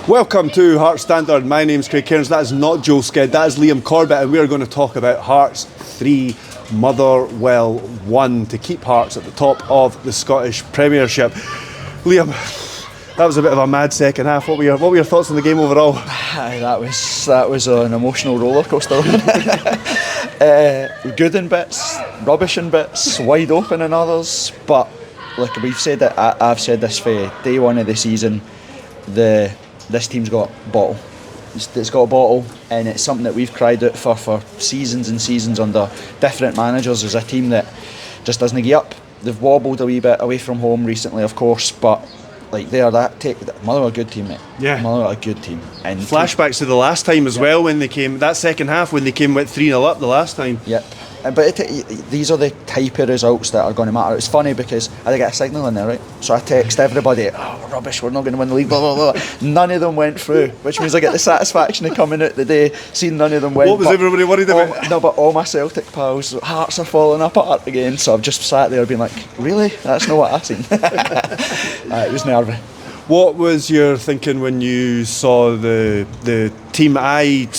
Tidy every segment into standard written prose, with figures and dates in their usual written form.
Welcome to Hearts Standard. My name's Craig Cairns. That is not Joe Sked, that is Liam Corbett, and we are going to talk about Hearts 3, Motherwell 1 to keep Hearts at the top of the Scottish Premiership. Liam, that was a bit of a mad second half. What were your thoughts on the game overall? That was an emotional roller coaster. Good in bits, rubbish in bits, wide open in others. But like we've said it, I've said this for day one of the season. This team's got a bottle. It's got a bottle, and it's something that we've cried out for seasons and seasons under different managers. As a team that just doesn't give up. They've wobbled a wee bit away from home recently, of course, but like Motherwell a good team, mate. Yeah, Motherwell a good team. And flashbacks to the last time as well, when they came that second half when they came with 3-0 up the last time. Yep. But these are the type of results that are going to matter. It's funny because I get a signal in there, right? So I text everybody, "Oh, rubbish, we're not going to win the league, blah, blah, blah." None of them went through, which means I get the satisfaction of coming out the day, seeing none of them win. What was everybody worried about? No, but all my Celtic pals' hearts are falling apart again. So I've just sat there being like, really? That's not what I seen. It was nervy. What was your thinking when you saw the team? I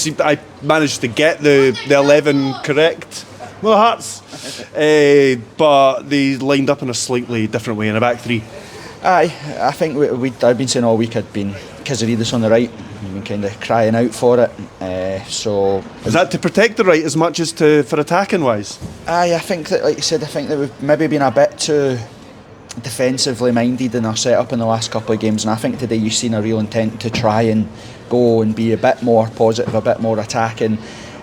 managed to get the 11 correct. Well, Hearts, but they lined up in a slightly different way in a back three. Aye, I think I've been saying all week I'd been Kazarides on the right. I've been kind of crying out for it. So is that to protect the right as much as for attacking wise? Aye, I think that, like you said, I think that we've maybe been a bit too defensively minded in our setup in the last couple of games, and I think today you've seen a real intent to try and go and be a bit more positive, a bit more attacking.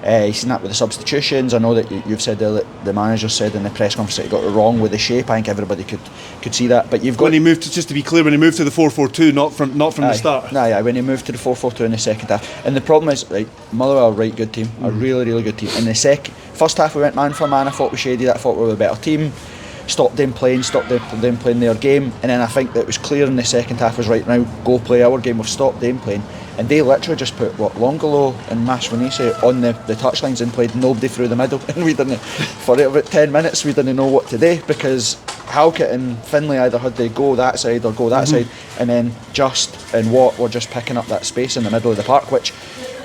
You've seen that with the substitutions. I know that you've said that the manager said in the press conference that he got it wrong with the shape. I think everybody could see that. But you've got, when he moved to, just to be clear, when he moved to the 4-4-2, not from the start. Aye, when he moved to the 4-4-2 in the second half. And the problem is, right, Motherwell, right, good team, a really, really good team. In the first half, we went man for man. I thought we shaded it. I thought we were a better team. Stopped them playing their game, and then I think that it was clear in the second half was right now go play our game. We've stopped them playing, and they literally just put Longolo and Mashwanese on the touchlines and played nobody through the middle, and we didn't for about 10 minutes we didn't know what to do because Halkett and Finlay either had to go that side or go that side, and then Just and Watt were just picking up that space in the middle of the park, which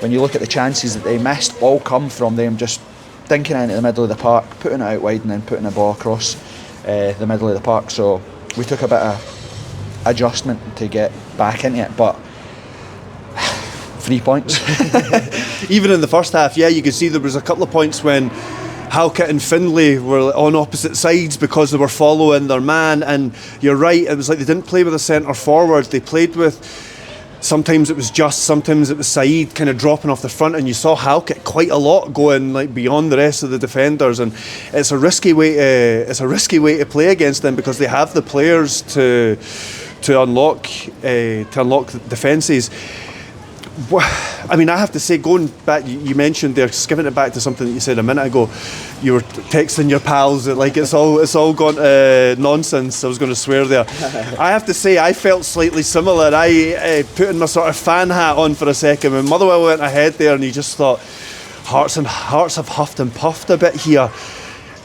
when you look at the chances that they missed all come from them just dinking into the middle of the park, putting it out wide and then putting the ball across the middle of the park. So we took a bit of adjustment to get back into it, but 3 points. Even in the first half, yeah, you could see there was a couple of points when Halkett and Finlay were on opposite sides because they were following their man, and you're right, it was like they didn't play with a centre forward. They played with, sometimes it was sometimes it was Saeed kind of dropping off the front, and you saw Halkett quite a lot going like beyond the rest of the defenders, and it's a risky way to play against them because they have the players to unlock defences. I mean, I have to say, going back, you mentioned there, just giving it back to something that you said a minute ago. You were texting your pals that like it's all gone nonsense. I was going to swear there. I have to say, I felt slightly similar. I put in my sort of fan hat on for a second when Motherwell went ahead there, and you just thought Hearts have huffed and puffed a bit here.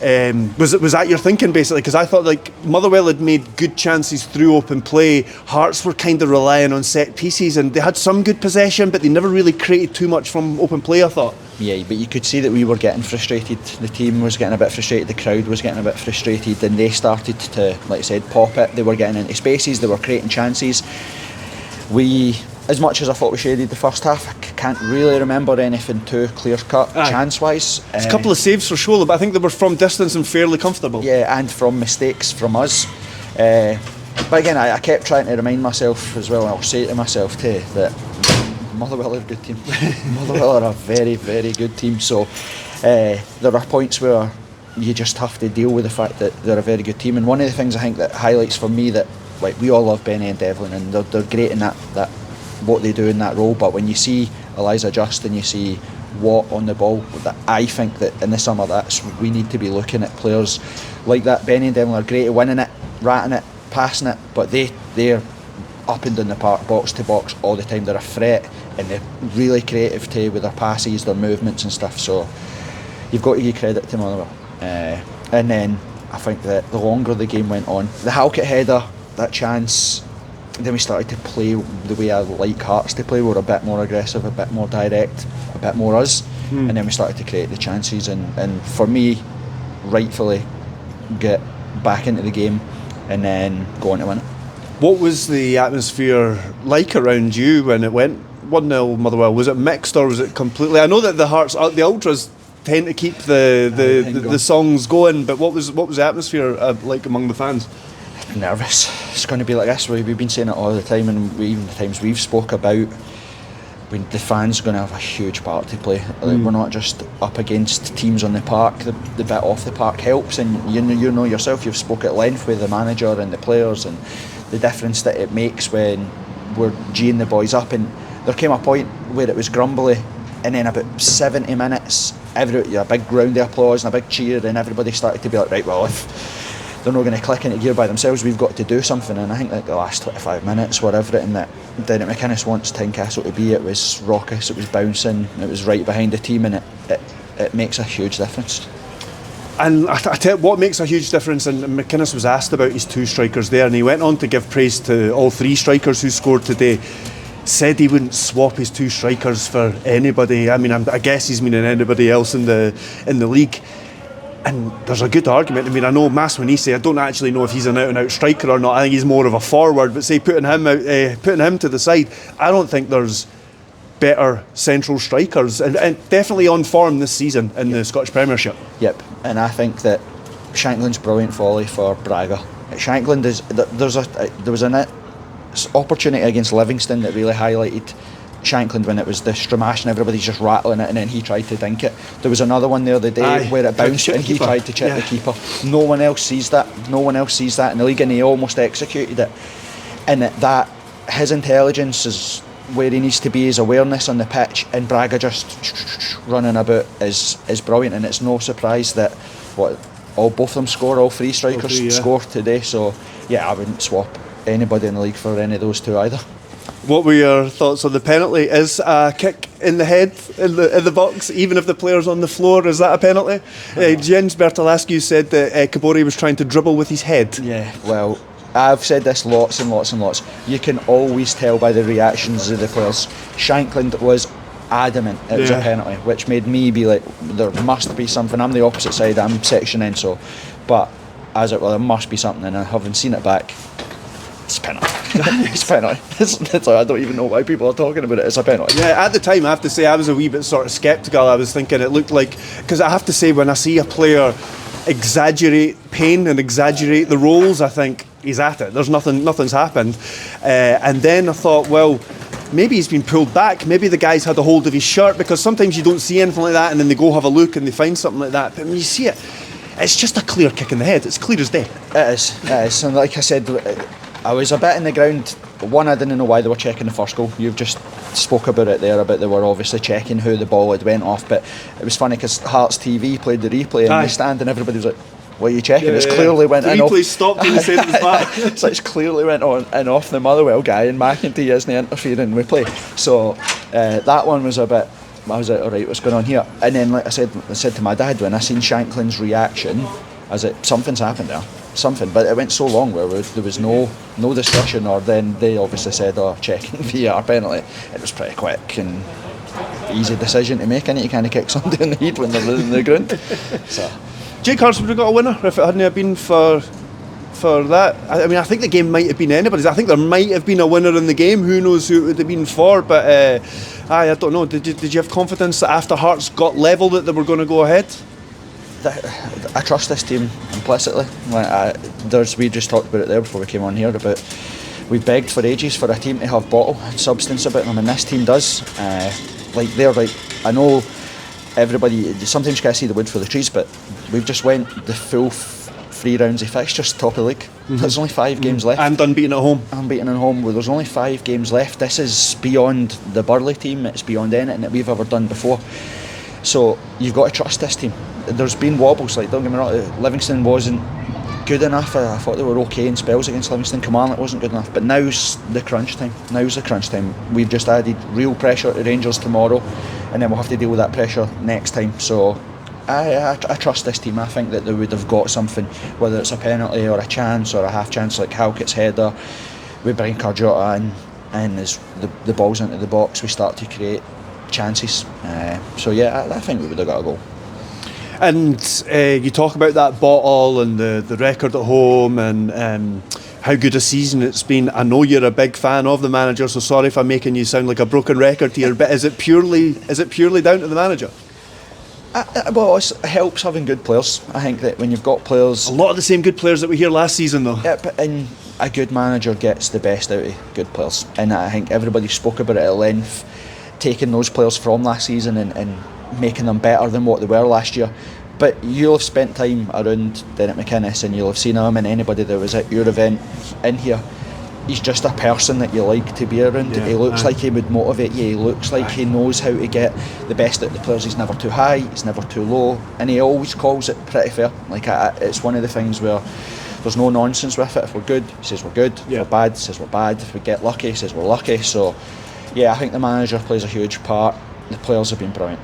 Was that your thinking basically? Because I thought like Motherwell had made good chances through open play. Hearts were kind of relying on set pieces, and they had some good possession, but they never really created too much from open play, I thought. Yeah, but you could see that we were getting frustrated. The team was getting a bit frustrated. The crowd was getting a bit frustrated, and they started to, like I said, pop it. They were getting into spaces. They were creating chances. As much as I thought we shaded the first half, I can't really remember anything too clear-cut chance-wise. It's a couple of saves for sure, but I think they were from distance and fairly comfortable. Yeah, and from mistakes from us. But again, I kept trying to remind myself as well, and I'll say to myself too, that Motherwell are a good team. Motherwell are a very, very good team. So there are points where you just have to deal with the fact that they're a very good team. And one of the things I think that highlights for me that, like, we all love Benny and Devlin, and they're great in that what they do in that role, but when you see Eliza Just and you see Watt on the ball, that I think that in the summer we need to be looking at players like that. Benny and Devlin are great at winning it, ratting it, passing it, but they're up and down the park, box to box all the time. They're a threat, and they're really creative too with their passes, their movements and stuff. So you've got to give credit to Motherwell. And then I think that the longer the game went on, the Halkett header, that chance, then we started to play the way I like Hearts to play. We were a bit more aggressive, a bit more direct, a bit more us, and then we started to create the chances, and for me, rightfully, get back into the game and then go on to win it. What was the atmosphere like around you when it went 1-0 Motherwell? Was it mixed or was it completely? I know that the Hearts, the ultras tend to keep the songs going, but what was the atmosphere like among the fans? Nervous. It's going to be like this. We've been saying it all the time, and even the times we've spoke about when the fans are going to have a huge part to play. Like, we're not just up against teams on the park. The bit off the park helps, and you know yourself. You've spoke at length with the manager and the players, and the difference that it makes when we're G'ing the boys up. And there came a point where it was grumbly, and then about 70 minutes, a big round of applause and a big cheer, and everybody started to be like, right, well, if they're not going to click into gear by themselves, we've got to do something. And I think like the last 25 minutes were everything that McInnes wants Tynecastle to be. It was raucous, it was bouncing, it was right behind the team, and it makes a huge difference. And I tell you what makes a huge difference, and McInnes was asked about his two strikers there, and he went on to give praise to all three strikers who scored today. Said he wouldn't swap his two strikers for anybody. I mean, I guess he's meaning anybody else in the league. And there's a good argument. I mean, I know Masmanisi, I don't actually know if he's an out-and-out striker or not. I think he's more of a forward, but say putting him to the side, I don't think there's better central strikers, and definitely on form this season in the Scottish Premiership. Yep, and I think that Shankland's brilliant volley for Braga. Shankland there was an opportunity against Livingston that really highlighted Shankland when it was the Stramash and everybody's just rattling it, and then he tried to dink it. There was another one the other day where it bounced and he tried to chip the keeper. No one else sees that in the league, and he almost executed it. And that his intelligence is where he needs to be, his awareness on the pitch, and Braga just running about is brilliant. And it's no surprise that both of them score, all three strikers score today. So yeah, I wouldn't swap anybody in the league for any of those two either. What were your thoughts on the penalty? Is a kick in the head in the box, even if the player's on the floor, is that a penalty? Jens Bertolascu said that Kabore was trying to dribble with his head. Yeah, well, I've said this lots and lots and lots. You can always tell by the reactions of the players. Shankland was adamant it was a penalty, which made me be like, there must be something. I'm the opposite side, I'm section in, so, but as it well, there must be something, and having seen it back, it's a penalty. It's a penalty. It's like, I don't even know why people are talking about it. It's a penalty. Yeah, at the time, I have to say, I was a wee bit sort of sceptical. I was thinking it looked like, because I have to say, when I see a player exaggerate pain and exaggerate the roles, I think he's at it. Nothing's happened. And then I thought, well, maybe he's been pulled back. Maybe the guy's had a hold of his shirt, because sometimes you don't see anything like that, and then they go have a look and they find something like that. But when you see it, it's just a clear kick in the head. It's clear as day. It is. And like I said, I was a bit in the ground. One, I didn't know why they were checking the first goal. You've just spoke about it there, about they were obviously checking who the ball had went off. But it was funny because Hearts TV played the replay in the stand, and everybody was like, what are you checking? It's clearly went in off. The replay stopped and said it was back. So it's clearly went on and off the Motherwell guy, and McInnes isn't interfering with play. So that one was a bit, I was like, alright, what's going on here? And then, like I said to my dad, when I seen Shankland's reaction, I was like, something's happened there. Something, but it went so long where there was no discussion, or then they obviously said, checking VR penalty. It was pretty quick and easy decision to make, and you kind of kick somebody in the head when they're in the ground. So Jake Hurst would have got a winner if it hadn't been for that. I mean, I think the game might have been anybody's. I think there might have been a winner in the game. Who knows who it would have been for? But I don't know. Did you have confidence that after Hearts got level that they were going to go ahead? I trust this team implicitly. We just talked about it there before we came on here about we begged for ages for a team to have bottle and substance about them, and this team does. I know everybody sometimes you can't see the wood for the trees, but we've just went the full 3 rounds of fixtures, top of the league. There's only 5 games left. And unbeaten at home. Unbeaten at home. Well, there's only 5 games left. This is beyond the Burley team. It's beyond anything that we've ever done before. So you've got to trust this team. There's been wobbles, like, don't get me wrong, Livingston wasn't good enough. I thought they were okay in spells against Livingston. Kilmarnock wasn't good enough. But now's the crunch time. We've just added real pressure to Rangers tomorrow, and then we'll have to deal with that pressure next time. So I trust this team. I think that they would have got something, whether it's a penalty or a chance or a half chance like Halkett's header. we bring Carjota in, and as the ball's into the box, we start to create chances. So yeah, I think we would have got a goal. And you talk about that bottle and the record at home and how good a season it's been. I know you're a big fan of the manager, so sorry if I'm making you sound like a broken record here, but is it purely down to the manager? Well, it helps having good players. I think that when you've got players, a lot of the same good players that we hear last season though. Yeah, and a good manager gets the best out of good players, and I think everybody spoke about it at length, taking those players from last season and making them better than what they were last year. But you'll have spent time around Derek McInnes, and you'll have seen him, and anybody that was at your event in here, he's just a person that you like to be around. He looks like he would motivate you. He looks like he knows how to get the best out of the players. He's never too high, he's never too low, and he always calls it pretty fair. Like it's one of the things where there's no nonsense with it. If we're good, he says we're good. If we're bad, he says we're bad. If we get lucky, he says we're lucky. So yeah, I think the manager plays a huge part. The players have been brilliant.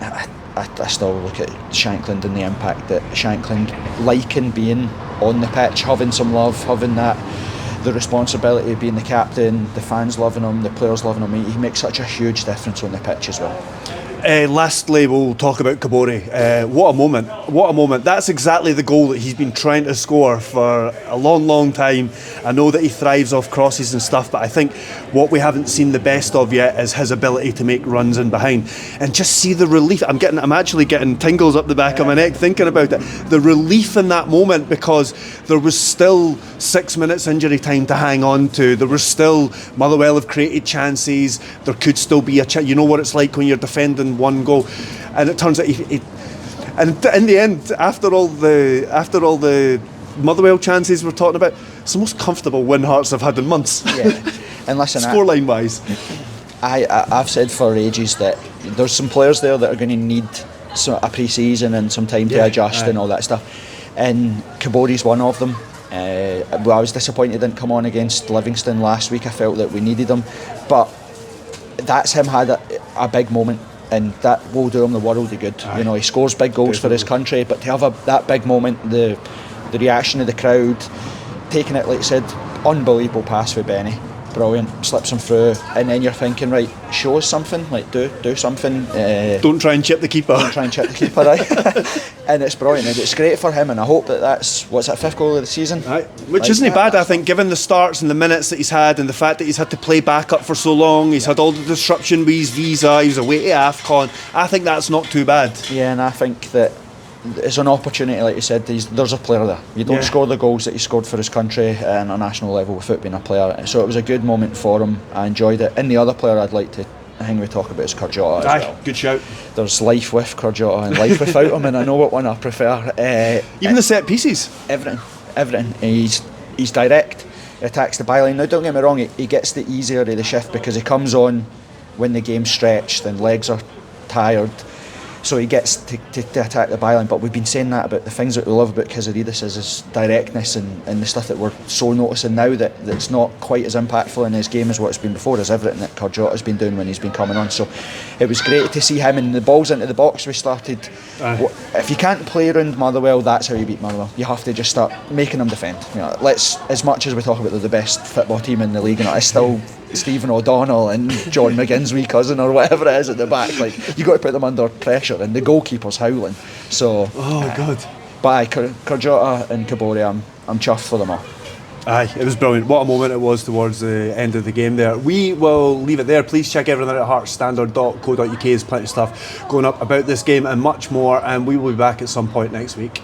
I still look at Shankland and the impact that Shankland, liking being on the pitch, having some love, having the responsibility of being the captain, the fans loving him, the players loving him. He makes such a huge difference on the pitch as well. Lastly, we'll talk about Kabore. What a moment. That's exactly the goal that he's been trying to score for a long time. I know that he thrives off crosses and stuff, but I think what we haven't seen the best of yet is his ability to make runs in behind. And just see the relief. I'm actually getting tingles up the back of my neck thinking about it. The relief in that moment, because there was still 6 minutes injury time to hang on to. There was still, Motherwell have created chances. There could still be a chance. You know what it's like when you're defending one goal, and it turns out and in the end, after all the Motherwell chances we're talking about, it's the most comfortable win Hearts have had in months. Yeah, and listen, scoreline wise, I've said for ages that there's some players there that are going to need a pre-season and some time to adjust and all that stuff, and Kabore's one of them. Well, I was disappointed he didn't come on against Livingston last week. I felt that we needed him, but that's him had a big moment, and that will do him the world of good. You know, he scores big goals for his country, but to have that big moment, the reaction of the crowd, taking it, like I said, unbelievable pass for Benny, brilliant, slips him through, and then you're thinking, right, show us something, like do something. Don't try and chip the keeper. Right? And it's brilliant, and it's great for him, and I hope that's what's that, 5th goal of the season. Which isn't bad, I think, given the starts and the minutes that he's had, and the fact that he's had to play back up for so long. He's had all the disruption with his visa. He was away to AFCON. I think that's not too bad. Yeah, and I think that it's an opportunity, like you said. There's a player there. You don't score the goals that he scored for his country on a national level without being a player. So it was a good moment for him. I enjoyed it. And the other player I'd like to, I think we talk about is Carjota as well. Good shout. There's life with Carjota and life without him, and I know what one I prefer. Even the set pieces. Everything. He's direct. He attacks the byline. Now, don't get me wrong, he gets the easier of the shift because he comes on when the game's stretched and legs are tired. So he gets to attack the byline, but we've been saying that about the things that we love about Kazarides is his directness and the stuff that we're so noticing now that's not quite as impactful in his game as what it's been before, is everything that Carjota's been doing when he's been coming on. So it was great to see him, and the balls into the box we started. If you can't play around Motherwell, that's how you beat Motherwell. You have to just start making them defend. You know, as much as we talk about they're the best football team in the league, and it's still Stephen O'Donnell and John McGinn's wee cousin or whatever it is at the back. Like, you got to put them under pressure, and the goalkeeper's howling. So, God. But Carjota and Kabore, I'm chuffed for them all. It was brilliant. What a moment it was towards the end of the game there. We will leave it there. Please check everything out at heartsstandard.co.uk. There's plenty of stuff going up about this game and much more, and we will be back at some point next week.